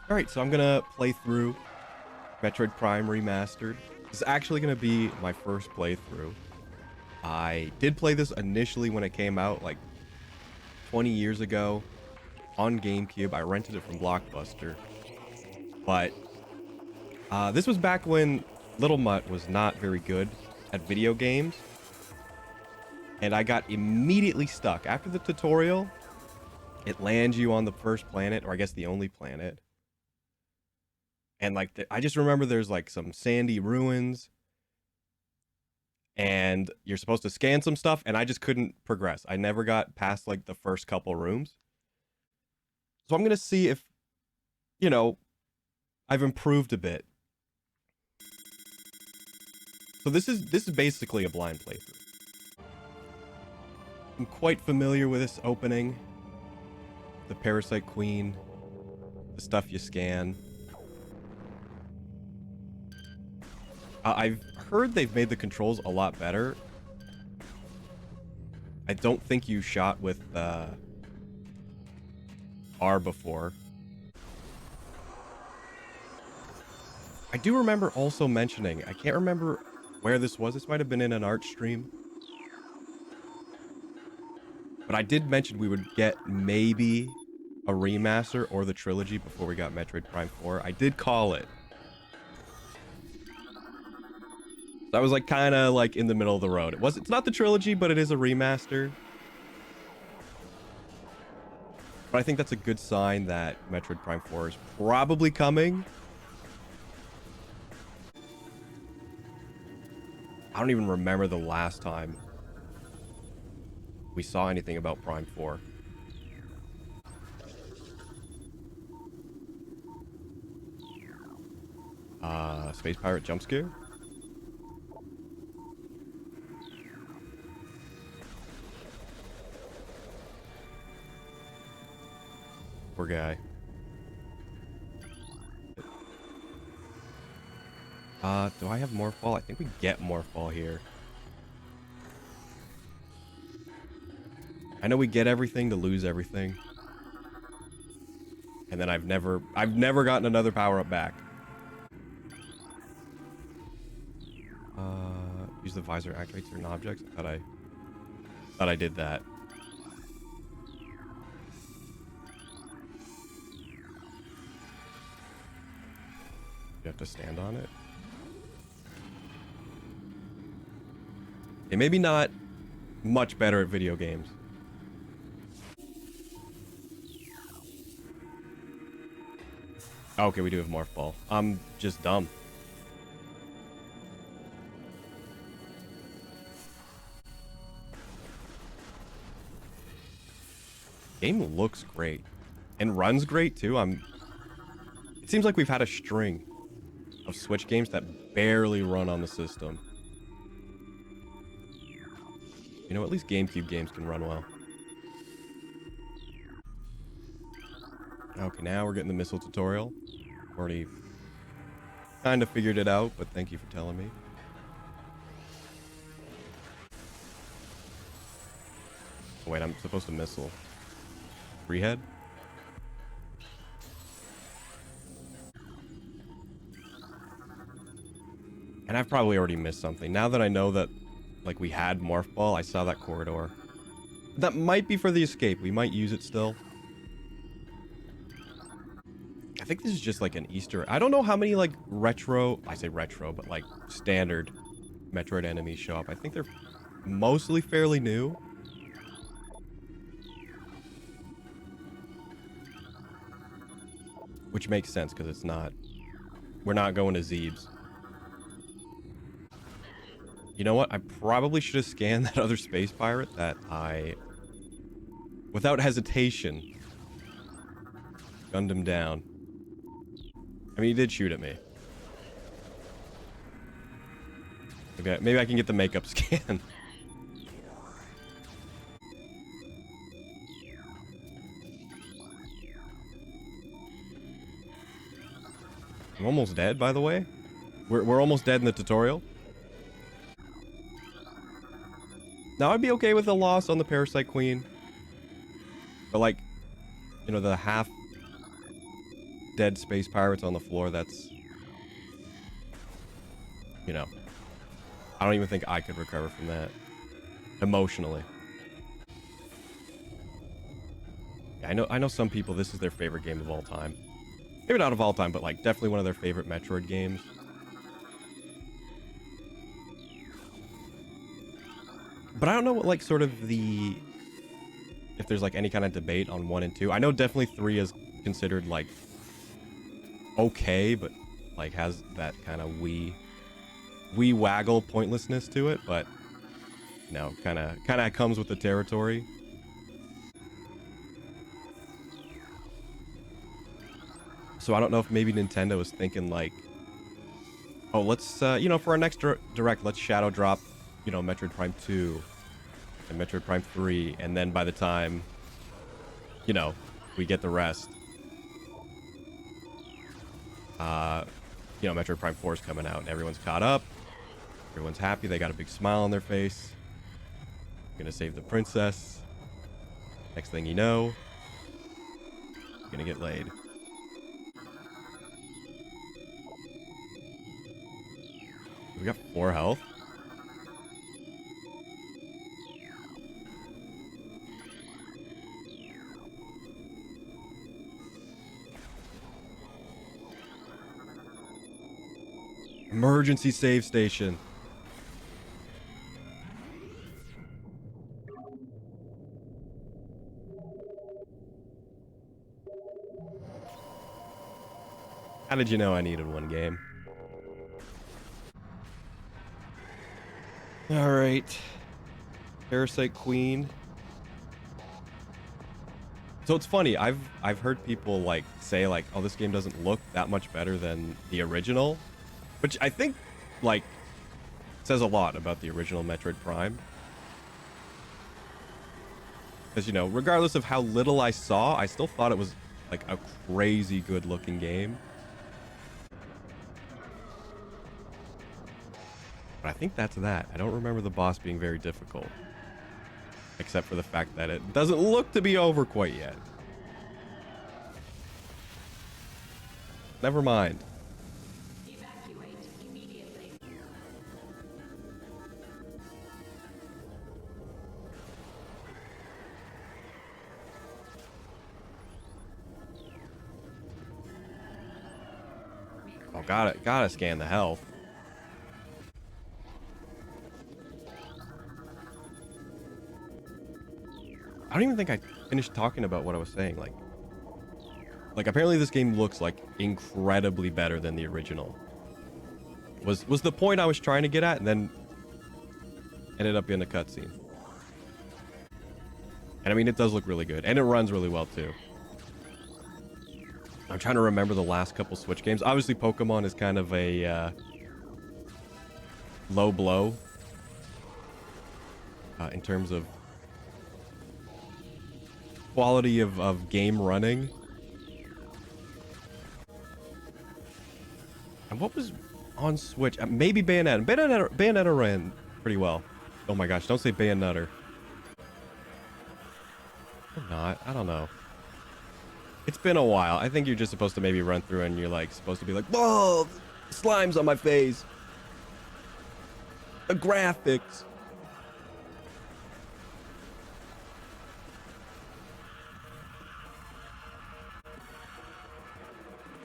All right, so I'm gonna play through Metroid Prime Remastered. This is actually gonna be my first playthrough. I did play this initially when it came out, like 20 years ago on GameCube. I rented it from Blockbuster, but this was back when Little Mutt was not very good at video games, and I got immediately stuck. After the tutorial, it lands you on the first planet, or I guess the only planet. And like, I just remember there's like some sandy ruins, and you're supposed to scan some stuff, and I just couldn't progress. I never got past like the first couple rooms. So I'm gonna see if, you know, I've improved a bit. So this is basically a blind playthrough. I'm quite familiar with this opening. The Parasite Queen, the stuff you scan. I've heard they've made the controls a lot better. I don't think you shot with R before. I do remember also mentioning, I can't remember where this was. This might have been in an art stream. But I did mention we would get maybe a remaster or the trilogy before we got Metroid Prime 4. I did call it. So I was like kind of like in the middle of the road. It's not the trilogy, but it is a remaster. But I think that's a good sign that Metroid Prime 4 is probably coming. I don't even remember the last time we saw anything about Prime 4. Space Pirate jump scare? Poor guy. Do I have Morphball? I think we get Morphball here. I know we get everything to lose everything. And then I've never gotten another power-up back. Use the visor, activate certain objects. I thought I did that. You have to stand on it. It maybe not much better at video games. Okay, we do have Morph Ball. I'm just dumb. Game looks great and runs great too. It seems like we've had a string of Switch games that barely run on the system. You know, at least GameCube games can run well. Okay, now we're getting the missile tutorial. Already kind of figured it out, but thank you for telling me. Oh, wait, I'm supposed to missile. Free head? And I've probably already missed something. Now that I know that, like, we had Morph Ball, I saw that corridor. That might be for the escape. We might use it still. I think this is just like an Easter. I don't know how many, like, I say retro, but, like, standard Metroid enemies show up. I think they're mostly fairly new. Which makes sense, because it's not... We're not going to Zeebs. You know what? I probably should have scanned that other space pirate that I, without hesitation, gunned him down. I mean, he did shoot at me. Maybe I can get the makeup scan. I'm almost dead, by the way. We're almost dead in the tutorial. Now, I'd be okay with a loss on the Parasite Queen. But, like, you know, the half dead space pirates on the floor, that's, you know, I don't even think I could recover from that emotionally. Yeah, I know some people, this is their favorite game of all time. Maybe not of all time, but like definitely one of their favorite Metroid games. But I don't know what like sort of if there's like any kind of debate on 1 and 2. I know definitely 3 is considered like okay, but like has that kind of wee waggle pointlessness to it, but no, kind of comes with the territory. So I don't know if maybe Nintendo is thinking like, oh, let's you know, for our next direct, let's shadow drop, you know, Metroid Prime 2 and Metroid Prime 3, and then by the time, you know, we get the rest, you know, Metroid Prime 4 is coming out and everyone's caught up, everyone's happy, they got a big smile on their face, gonna save the princess, next thing you know, you're gonna get laid. We got 4 health. Emergency save station. How did you know I needed one game? All right. Parasite Queen. So it's funny, I've heard people like say like, oh, this game doesn't look that much better than the original, which I think like says a lot about the original Metroid Prime. Because, you know, regardless of how little I saw, I still thought it was like a crazy good looking game. But I think that's that. I don't remember the boss being very difficult. Except for the fact that it doesn't look to be over quite yet. Never mind. Evacuate immediately. Oh, gotta scan the health. I don't even think I finished talking about what I was saying. Like apparently this game looks like incredibly better than the original. Was the point I was trying to get at, and then ended up being a cutscene. And I mean, it does look really good, and it runs really well too. I'm trying to remember the last couple Switch games. Obviously, Pokemon is kind of a low blow in terms of quality of game running. And what was on Switch? Maybe Bayonetta. Bayonetta ran pretty well. Oh my gosh, don't say Bayonetta. Or not. I don't know. It's been a while. I think you're just supposed to maybe run through and you're like supposed to be like, whoa, slime's on my face. The graphics.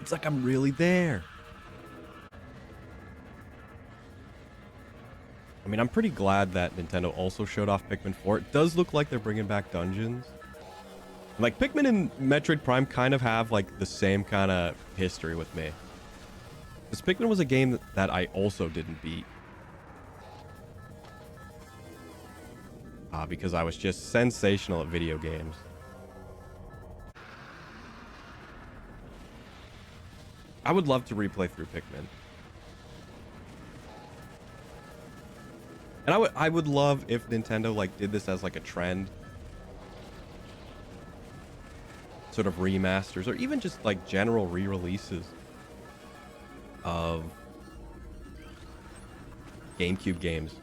It's like I'm really there. I mean, I'm pretty glad that Nintendo also showed off Pikmin 4. It does look like they're bringing back dungeons. Like, Pikmin and Metroid Prime kind of have, like, the same kind of history with me. Because Pikmin was a game that I also didn't beat. Because I was just sensational at video games. I would love to replay through Pikmin. And I would love if Nintendo, like, did this as, like, a trend. Sort of remasters, or even just, like, general re-releases of GameCube games.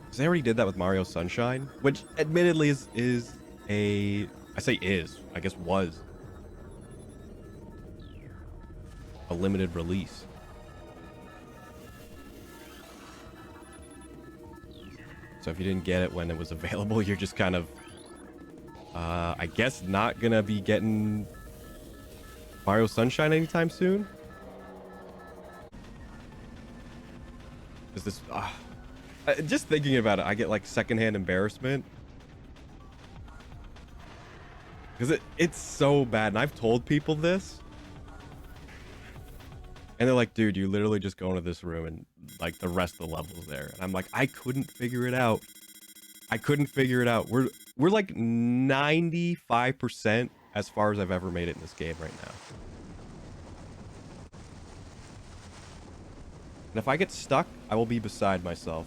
Because they already did that with Mario Sunshine, which admittedly is a... I say is, I guess was a limited release. So if you didn't get it when it was available, you're just kind of, I guess, not gonna be getting Mario Sunshine anytime soon. Is this just thinking about it, I get like secondhand embarrassment because it's so bad, and I've told people this, and they're like, dude, you literally just go into this room and like the rest of the levels there. And I'm like, I couldn't figure it out. We're like 95% as far as I've ever made it in this game right now. And if I get stuck, I will be beside myself.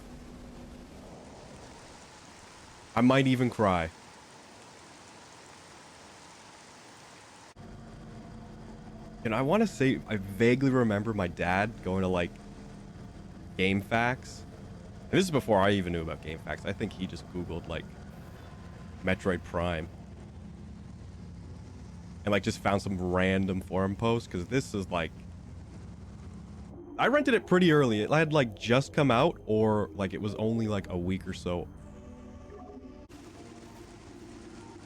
I might even cry. And I want to say, I vaguely remember my dad going to like Game Facts. And this is before I even knew about Game Facts. I think he just Googled like Metroid Prime. And like just found some random forum post, because this is like, I rented it pretty early. It had like just come out, or like it was only like a week or so.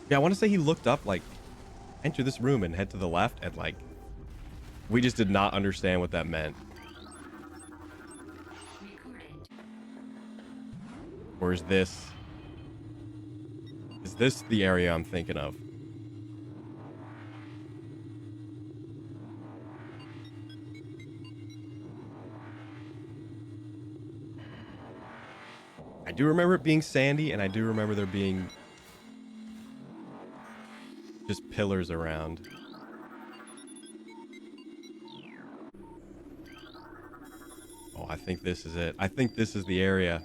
Yeah, I want to say he looked up like, enter this room and head to the left, and like, we just did not understand what that meant. Or is this the area I'm thinking of? I do remember it being sandy, and I do remember there being just pillars around. Oh, I think this is it. I think this is the area.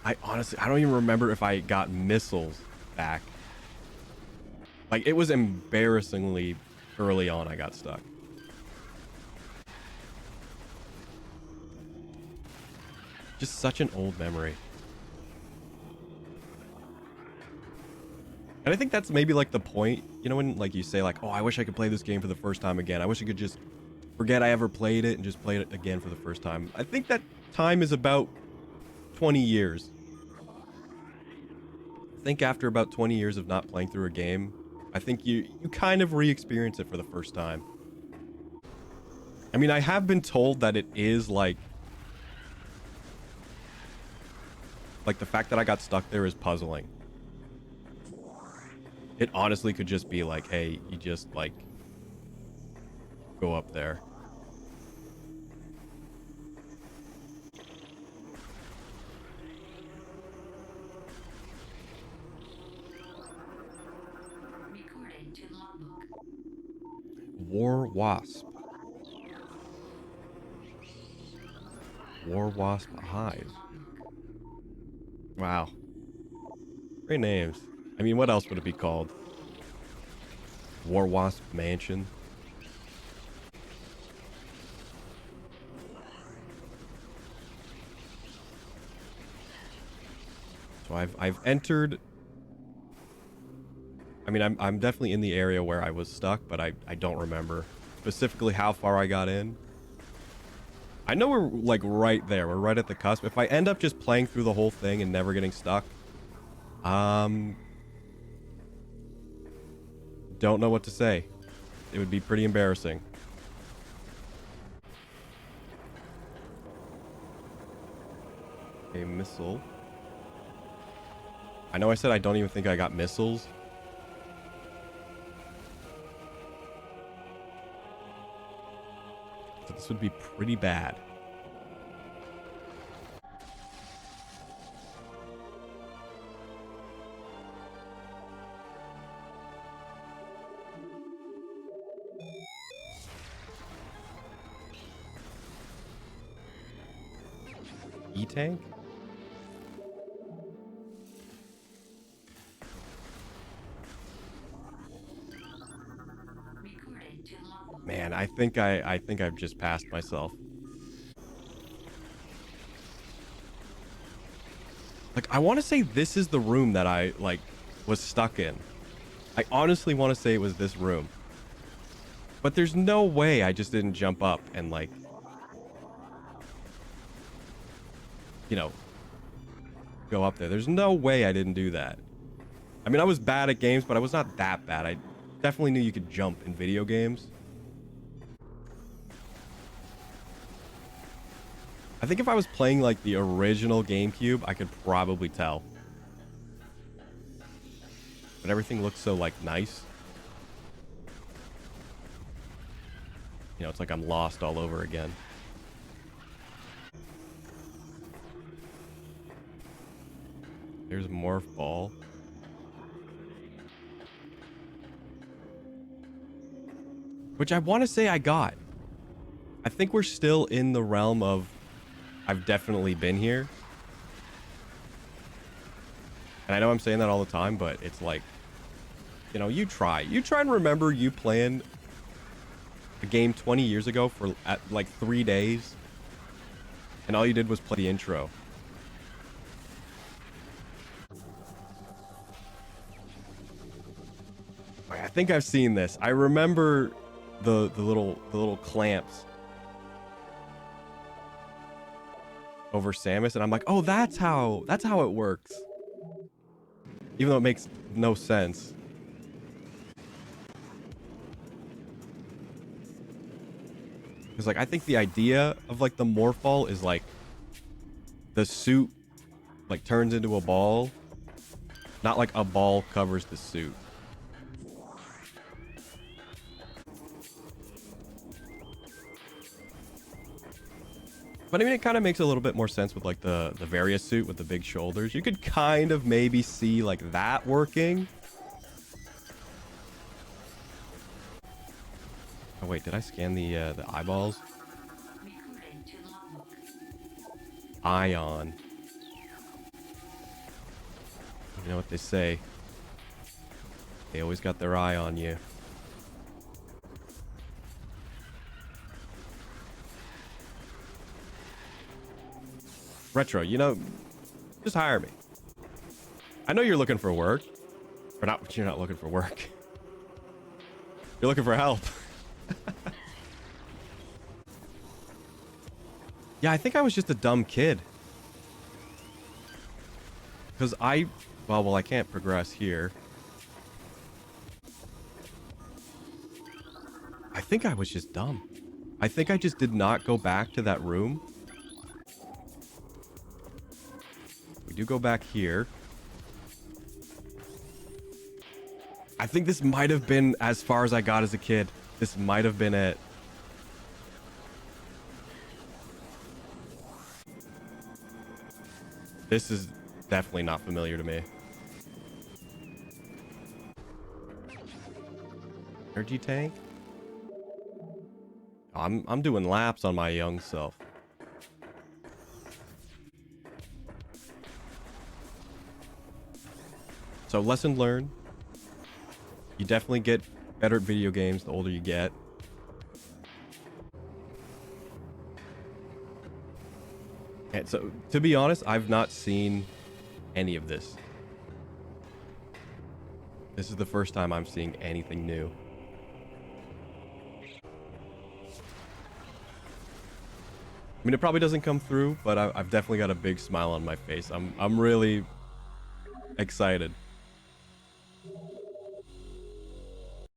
I honestly, I don't even remember if I got missiles back. Like, it was embarrassingly early on I got stuck. Just such an old memory. And I think that's maybe like the point, you know, when like you say like, oh, I wish I could play this game for the first time again. I wish I could just forget I ever played it and just play it again for the first time. I think that time is about 20 years. I think after about 20 years of not playing through a game, I think you kind of re-experience it for the first time. I mean, I have been told that it is like the fact that I got stuck there is puzzling. It honestly could just be like, hey, you just like go up there. War Wasp. War Wasp Hive. Wow. Great names. I mean, what else would it be called? War Wasp Mansion. So I've entered. I mean, I'm definitely in the area where I was stuck, but I don't remember specifically how far I got in. I know we're like right there. We're right at the cusp. If I end up just playing through the whole thing and never getting stuck, don't know what to say. It would be pretty embarrassing. A missile. I know I said I don't even think I got missiles. So this would be pretty bad. E-tank? Man, I think I've just passed myself. Like, I want to say this is the room that I, like, was stuck in. I honestly want to say it was this room. But there's no way I just didn't jump up and, like, you know, go up there. There's no way I didn't do that. I mean, I was bad at games, but I was not that bad. I definitely knew you could jump in video games. I think if I was playing, like, the original GameCube, I could probably tell. But everything looks so, like, nice. You know, it's like I'm lost all over again. There's a morph ball. Which I want to say I got. I think we're still in the realm of I've definitely been here. And I know I'm saying that all the time, but it's like, you know, you try and remember you playing a game 20 years ago for like 3 days. And all you did was play the intro. I think I've seen this. I remember the little clamps over Samus, and I'm like, oh, that's how it works. Even though it makes no sense. Because, like, I think the idea of, like, the morph ball is, like, the suit, like, turns into a ball. Not like a ball covers the suit. But I mean, it kind of makes a little bit more sense with, like, the Varia suit with the big shoulders. You could kind of maybe see, like, that working. Oh, wait, did I scan the eyeballs? Ion. You know what they say. They always got their eye on you. Retro, you know, just hire me. I know you're looking for work. Or not, you're not looking for work. You're looking for help. Yeah, I think I was just a dumb kid. Because well, I can't progress here. I think I was just dumb. I think I just did not go back to that room. We do go back here. I think this might have been as far as I got as a kid. This might have been it. This is definitely not familiar to me. Energy tank? I'm doing laps on my young self. So lesson learned. You definitely get better at video games the older you get. And so, to be honest, I've not seen any of this. This is the first time I'm seeing anything new. I mean, it probably doesn't come through, but I've definitely got a big smile on my face. I'm really excited.